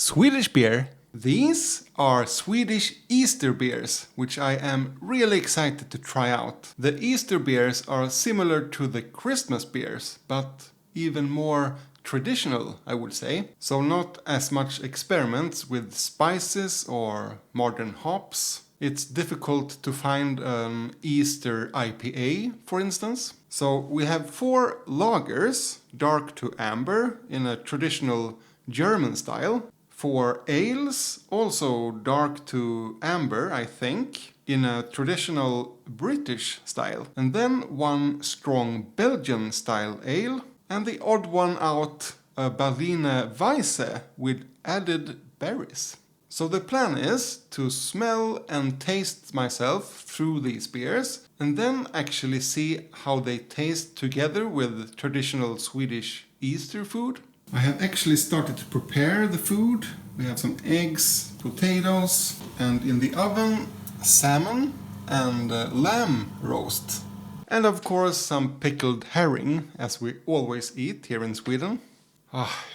Swedish beer. These are Swedish Easter beers, which I am really excited to try out. The Easter beers are similar to the Christmas beers, but even more traditional, I would say. So not as much experiments with spices or modern hops. It's difficult to find an Easter IPA, for instance. So we have 4 lagers, dark to amber, in a traditional German style. 4 ales, also dark to amber, I think, in a traditional British style. And then 1 strong Belgian style ale, and the odd one out, a Berliner Weisse with added berries. So the plan is to smell and taste myself through these beers and then actually see how they taste together with traditional Swedish Easter food. I have actually started to prepare the food. We have some eggs, potatoes, and in the oven salmon and lamb roast. And of course some pickled herring, as we always eat here in Sweden.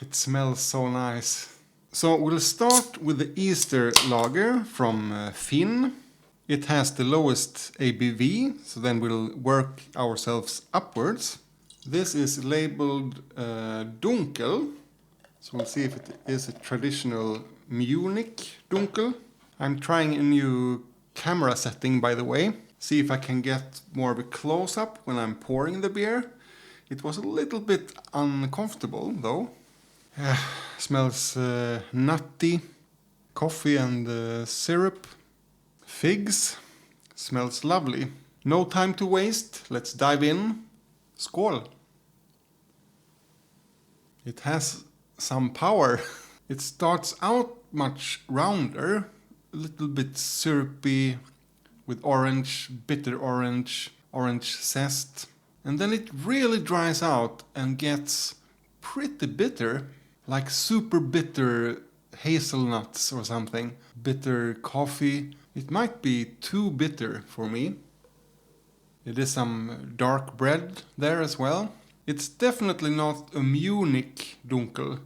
It smells so nice. So we'll start with the Easter lager from Finn. It has the lowest ABV, so then we'll work ourselves upwards. This is labeled Dunkel, so we'll see if it is a traditional Munich Dunkel. I'm trying a new camera setting, by the way. See if I can get more of a close-up when I'm pouring the beer. It was a little bit uncomfortable, though. Smells nutty, coffee and syrup, figs. Smells lovely. No time to waste, let's dive in. Skål! It has some power. It starts out much rounder, a little bit syrupy, with orange, bitter orange, orange zest. And then it really dries out and gets pretty bitter, like super bitter hazelnuts or something. Bitter coffee. It might be too bitter for me. It is some dark bread there as well. It's definitely not a Munich Dunkel.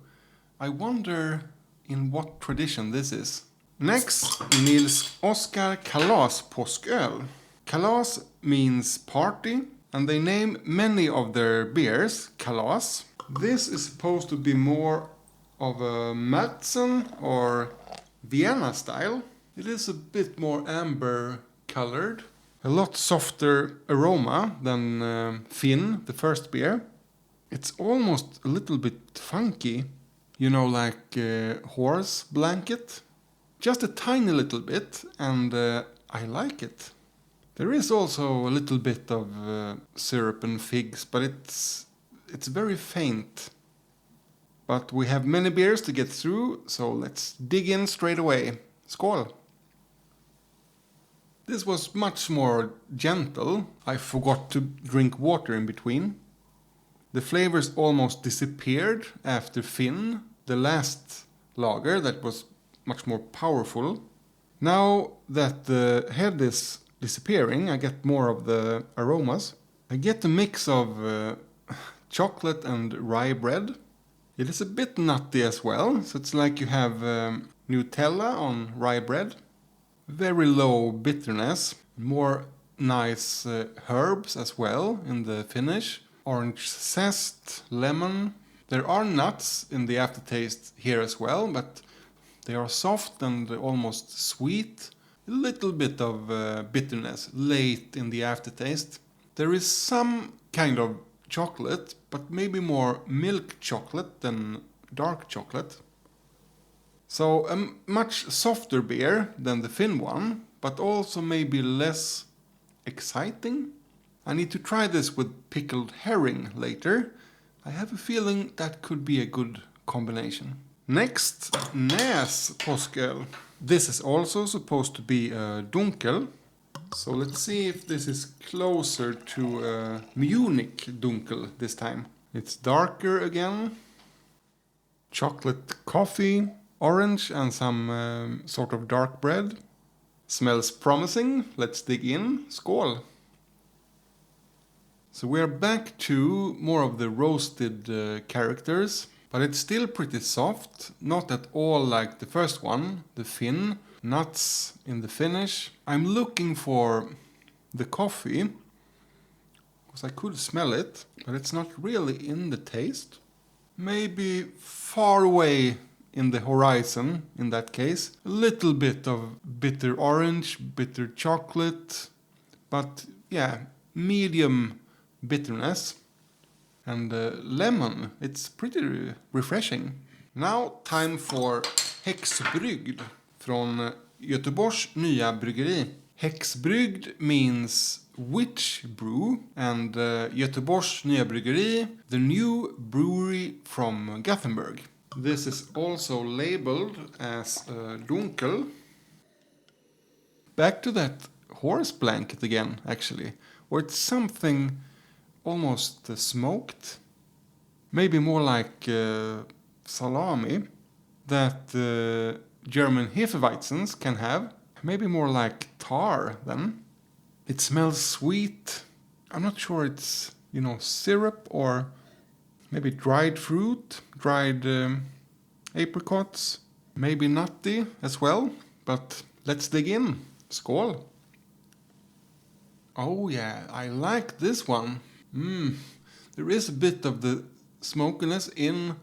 I wonder in what tradition this is. Next, Nils Oscar Kalaspåsköl. Kalas means party, and they name many of their beers Kalas. This is supposed to be more of a Madsen or Vienna style. It is a bit more amber colored. A lot softer aroma than Finn, the first beer. It's almost a little bit funky. You know, like horse blanket. Just a tiny little bit, and I like it. There is also a little bit of syrup and figs, but it's very faint. But we have many beers to get through, so let's dig in straight away. Skål! This was much more gentle. I forgot to drink water in between. The flavors almost disappeared after Finn, the last lager that was much more powerful. Now that the head is disappearing, I get more of the aromas. I get a mix of chocolate and rye bread. It is a bit nutty as well, so it's like you have Nutella on rye bread. Very low bitterness, more nice herbs as well in the finish. Orange zest, lemon. There are nuts in the aftertaste here as well, but they are soft and almost sweet. A little bit of bitterness late in the aftertaste. There is some kind of chocolate, but maybe more milk chocolate than dark chocolate. So a much softer beer than the Finn one, but also maybe less exciting. I need to try this with pickled herring later. I have a feeling that could be a good combination. Next, Nääs Påsköl. This is also supposed to be a Dunkel. So let's see if this is closer to a Munich Dunkel this time. It's darker again. Chocolate coffee, orange and some sort of dark bread. Smells promising. Let's dig in. Skål! So we're back to more of the roasted characters. but it's still pretty soft, not at all like the first one, the fin, nuts in the finish. I'm looking for the coffee, because I could smell it, but it's not really in the taste. Maybe far away in the horizon, in that case. A little bit of bitter orange, bitter chocolate, but yeah, medium bitterness. And lemon, it's pretty refreshing. Now time for Häxbrygd från Göteborgs Nya Bryggeri. Häxbrygd means witch brew, and Göteborgs Nya Bryggeri, the new brewery from Gothenburg. This is also labeled as dunkel. Back to that horse blanket again, actually, or it's something almost smoked, maybe more like salami that German Hefeweizens can have, maybe more like tar then. It smells sweet. I'm not sure it's, syrup or maybe dried fruit, dried apricots, maybe nutty as well, but let's dig in. Skål! Oh yeah, I like this one. There is a bit of the smokiness in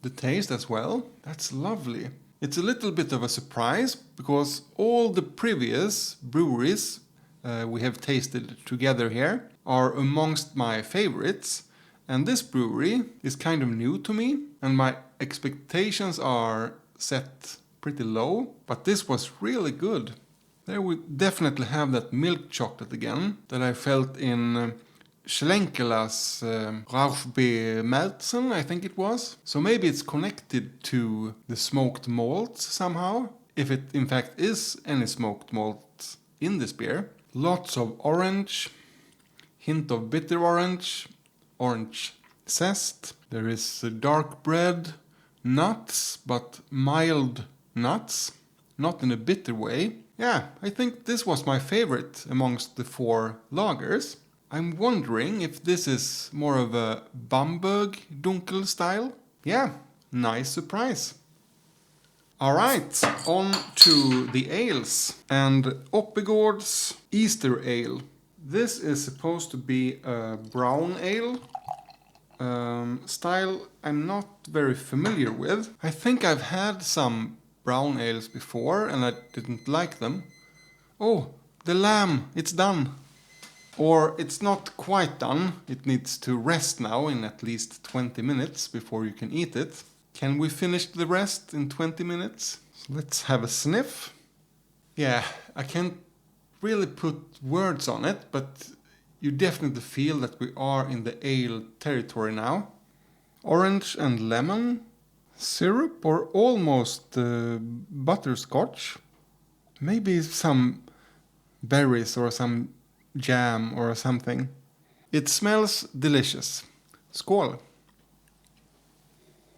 the taste as well. That's lovely. It's a little bit of a surprise because all the previous breweries we have tasted together here are amongst my favorites, and this brewery is kind of new to me, and my expectations are set pretty low, but this was really good. There we definitely have that milk chocolate again that I felt in Schlenkela's Rauchbeermalzen, I think it was. So maybe it's connected to the smoked malts somehow, if it in fact is any smoked malts in this beer. Lots of orange, hint of bitter orange, orange zest. There is dark bread, nuts, but mild nuts, not in a bitter way. Yeah, I think this was my favorite amongst the 4 lagers. I'm wondering if this is more of a Bamberg dunkel style. Yeah, nice surprise. Alright, on to the ales. And Oppigårds Easter Ale. This is supposed to be a brown ale. Style I'm not very familiar with. I think I've had some brown ales before and I didn't like them. Oh, the lamb, it's done. Or it's not quite done. It needs to rest now in at least 20 minutes before you can eat it. Can we finish the rest in 20 minutes? So let's have a sniff. Yeah, I can't really put words on it, but you definitely feel that we are in the ale territory now. Orange and lemon, syrup or almost butterscotch. Maybe some berries or some jam or something. It smells delicious. Skål!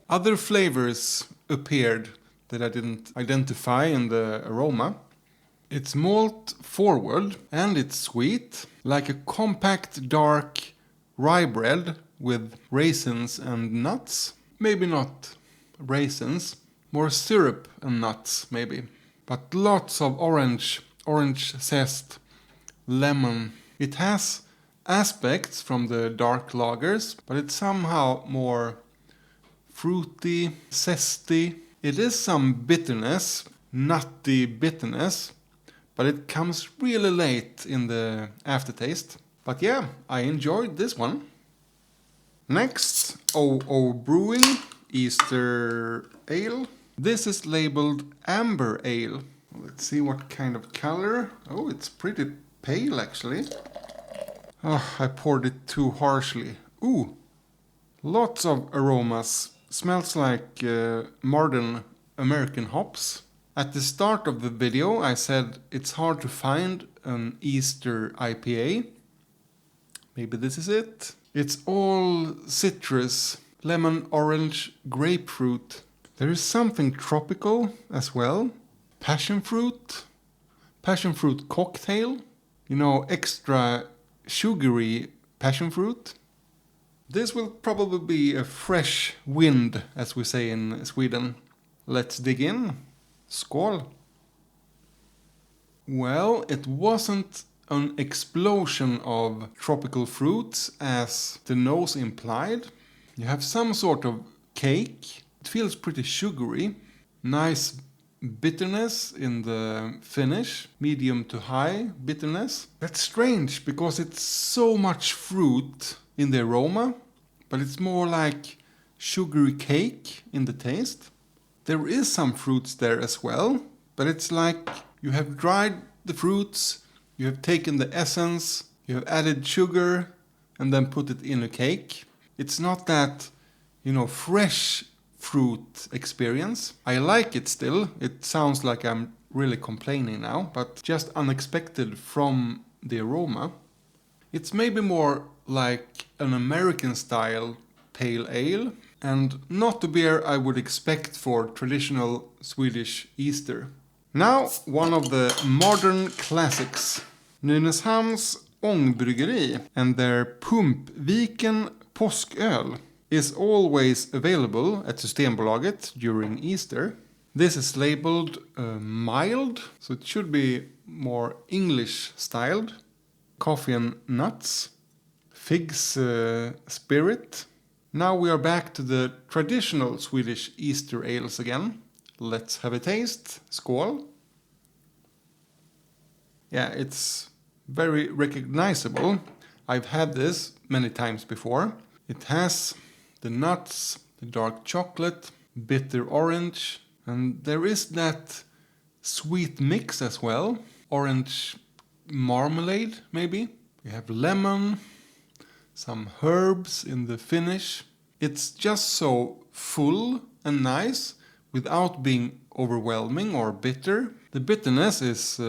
Other flavors appeared that I didn't identify in the aroma. It's malt forward and it's sweet, like a compact dark rye bread with raisins and nuts. Maybe not raisins, more syrup and nuts maybe. But lots of orange zest, lemon. It has aspects from the dark lagers, but it's somehow more fruity, zesty. It is some bitterness, nutty bitterness, but it comes really late in the aftertaste. But yeah, I enjoyed this one. Next, OO Brewing Easter Ale. This is labeled Amber Ale. Let's see what kind of color. Oh, it's pretty pale actually. Oh, I poured it too harshly. Ooh, lots of aromas. Smells like modern American hops. At the start of the video I said it's hard to find an Easter IPA. Maybe this is it. It's all citrus, lemon, orange, grapefruit. There is something tropical as well. Passion fruit cocktail. You know, extra sugary passion fruit. This will probably be a fresh wind, as we say in Sweden. Let's dig in. Skål! Well, it wasn't an explosion of tropical fruits as the nose implied. You have some sort of cake. It feels pretty sugary. Nice bitterness in the finish, medium to high bitterness. That's strange because it's so much fruit in the aroma, but it's more like sugary cake in the taste. There is some fruits there as well, but it's like you have dried the fruits, you have taken the essence, you have added sugar and then put it in a cake. It's not that, fresh fruit experience. I like it still. It sounds like I'm really complaining now, but just unexpected from the aroma. It's maybe more like an American style pale ale and not the beer I would expect for traditional Swedish Easter. Now, one of the modern classics. Nynäshamns Ångbryggeri and their Pumpviken Påsköl is always available at Systembolaget during Easter. This is labeled mild, so it should be more English styled. Coffee and nuts, figs spirit. Now we are back to the traditional Swedish Easter ales again. Let's have a taste. Skål! Yeah, it's very recognizable. I've had this many times before. It has the nuts, the dark chocolate, bitter orange, and there is that sweet mix as well. Orange marmalade, maybe. We have lemon, some herbs in the finish. It's just so full and nice without being overwhelming or bitter. The bitterness is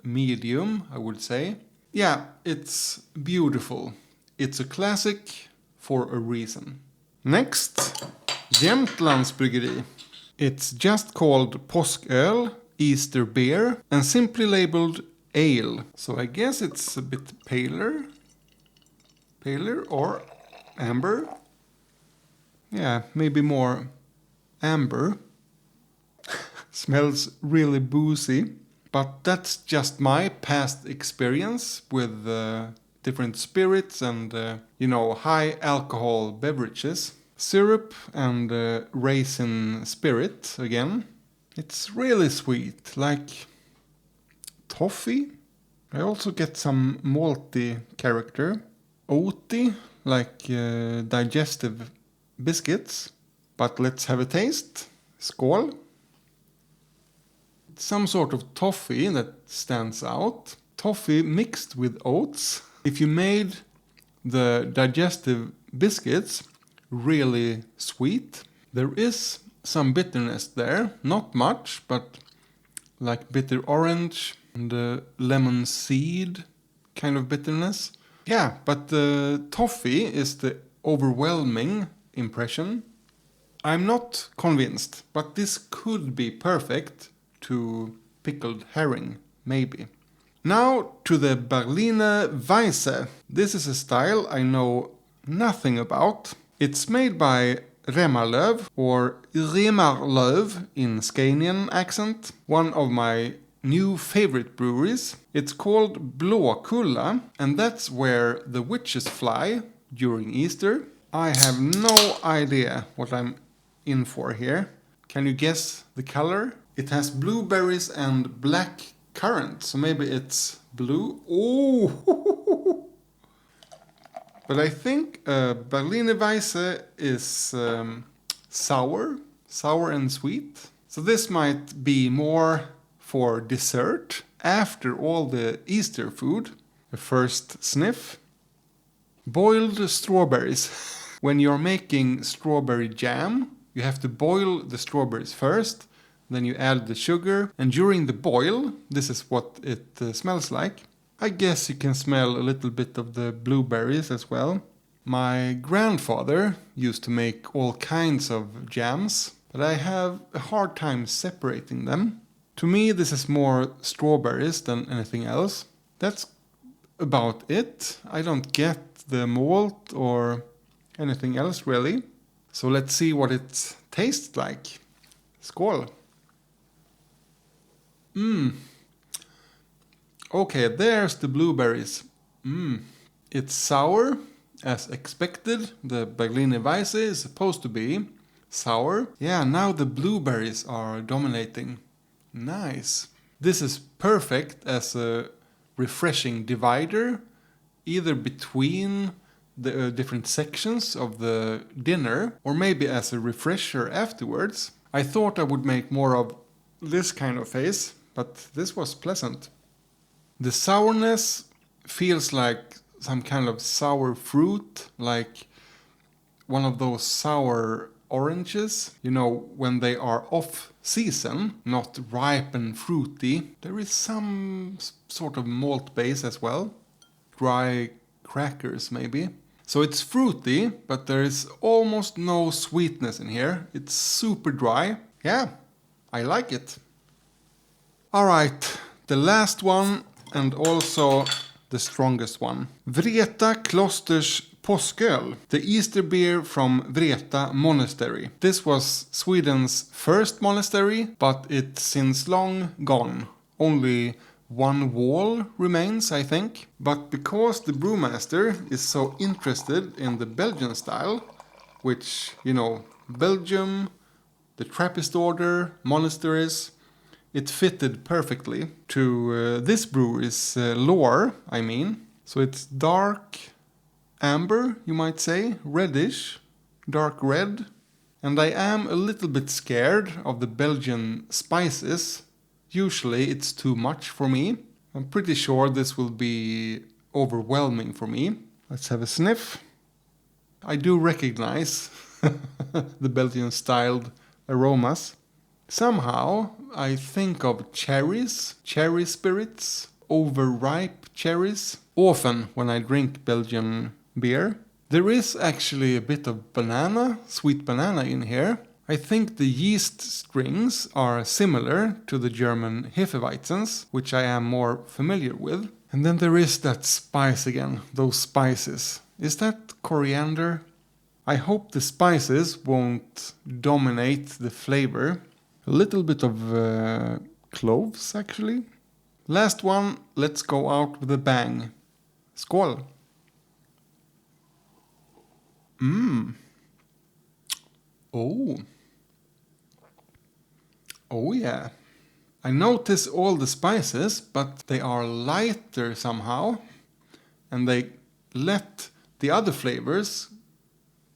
medium, I would say. Yeah, it's beautiful. It's a classic for a reason. Next, Jämtlands Bryggeri. It's just called Påsköl, Easter beer, and simply labeled ale. So I guess it's a bit paler or amber. Yeah, maybe more amber. Smells really boozy, but that's just my past experience with different spirits and, high alcohol beverages. Syrup and raisin spirit again. It's really sweet, like toffee. I also get some malty character. Oaty, like digestive biscuits. But let's have a taste. Skål! Some sort of toffee that stands out. Toffee mixed with oats. If you made the digestive biscuits really sweet, there is some bitterness there. Not much, but like bitter orange and lemon seed kind of bitterness. Yeah, but the toffee is the overwhelming impression. I'm not convinced, but this could be perfect to pickled herring, maybe. Now to the Berliner Weisse. This is a style I know nothing about. It's made by Remmarlöv or Remmarlöv in Scanian accent, one of my new favorite breweries. It's called Blåkulla, and that's where the witches fly during Easter. I have no idea what I'm in for here. Can you guess the color? It has blueberries and black currant, so maybe it's blue. Oh! But I think Berliner Weisse is sour and sweet. So this might be more for dessert after all the Easter food. The first sniff. Boiled strawberries. When you're making strawberry jam, you have to boil the strawberries first, then you add the sugar, and during the boil, this is what it smells like. I guess you can smell a little bit of the blueberries as well. My grandfather used to make all kinds of jams, but I have a hard time separating them. To me, this is more strawberries than anything else. That's about it. I don't get the malt or anything else really. So let's see what it tastes like. Skål! Okay, there's the blueberries. It's sour, as expected. The Berliner Weisse is supposed to be sour. Yeah, now the blueberries are dominating. Nice. This is perfect as a refreshing divider, either between the different sections of the dinner, or maybe as a refresher afterwards. I thought I would make more of this kind of face, but this was pleasant. The sourness feels like some kind of sour fruit, like one of those sour oranges, you know, when they are off season, not ripe and fruity. There is some sort of malt base as well, dry crackers maybe. So it's fruity, but there is almost no sweetness in here. It's super dry. Yeah, I like it. Alright, the last one and also the strongest one. Vreta Kloster's Påsköl, the Easter beer from Vreta Monastery. This was Sweden's first monastery, but it's since long gone. Only one wall remains, I think. But because the brewmaster is so interested in the Belgian style, which, you know, Belgium, the Trappist order, monasteries, it fitted perfectly to this brewery's lore, I mean. So it's dark amber, you might say, reddish, dark red. And I am a little bit scared of the Belgian spices. Usually it's too much for me. I'm pretty sure this will be overwhelming for me. Let's have a sniff. I do recognize the Belgian styled aromas. Somehow I think of cherries, cherry spirits, overripe cherries, often when I drink Belgian beer. There is actually a bit of banana, sweet banana in here. I think the yeast strings are similar to the German Hefeweizens, which I am more familiar with. And then there is that spice again, those spices. Is that coriander? I hope the spices won't dominate the flavor. A little bit of cloves actually. Last one, let's go out with a bang. Skål! Oh yeah. I notice all the spices, but they are lighter somehow. And they let the other flavors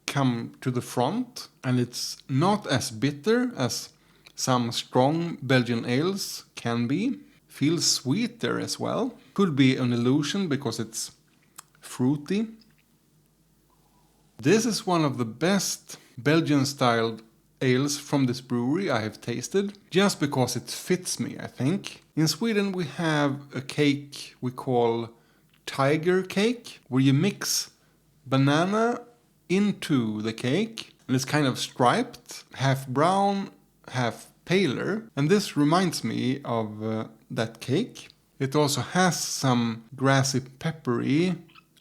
come to the front. And it's not as bitter as some strong Belgian ales can be. Feels sweeter as well. Could be an illusion because it's fruity. This is one of the best Belgian-styled ales from this brewery I have tasted, just because it fits me, I think. In Sweden we have a cake we call tiger cake, where you mix banana into the cake, and it's kind of striped, half brown, half paler, and this reminds me of that cake. It also has some grassy peppery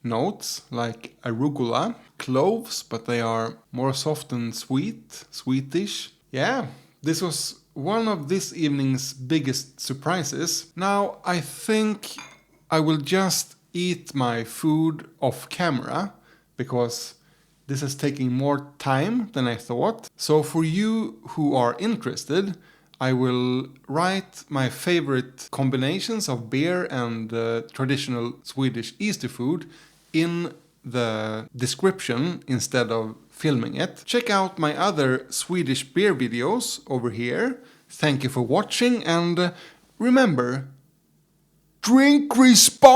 notes like arugula, cloves, but they are more soft and sweet, sweetish. Yeah, this was one of this evening's biggest surprises. Now I think I will just eat my food off camera because this is taking more time than I thought. So for you who are interested, I will write my favorite combinations of beer and traditional Swedish Easter food in the description instead of filming it. Check out my other Swedish beer videos over here. Thank you for watching, and remember, drink responsibly!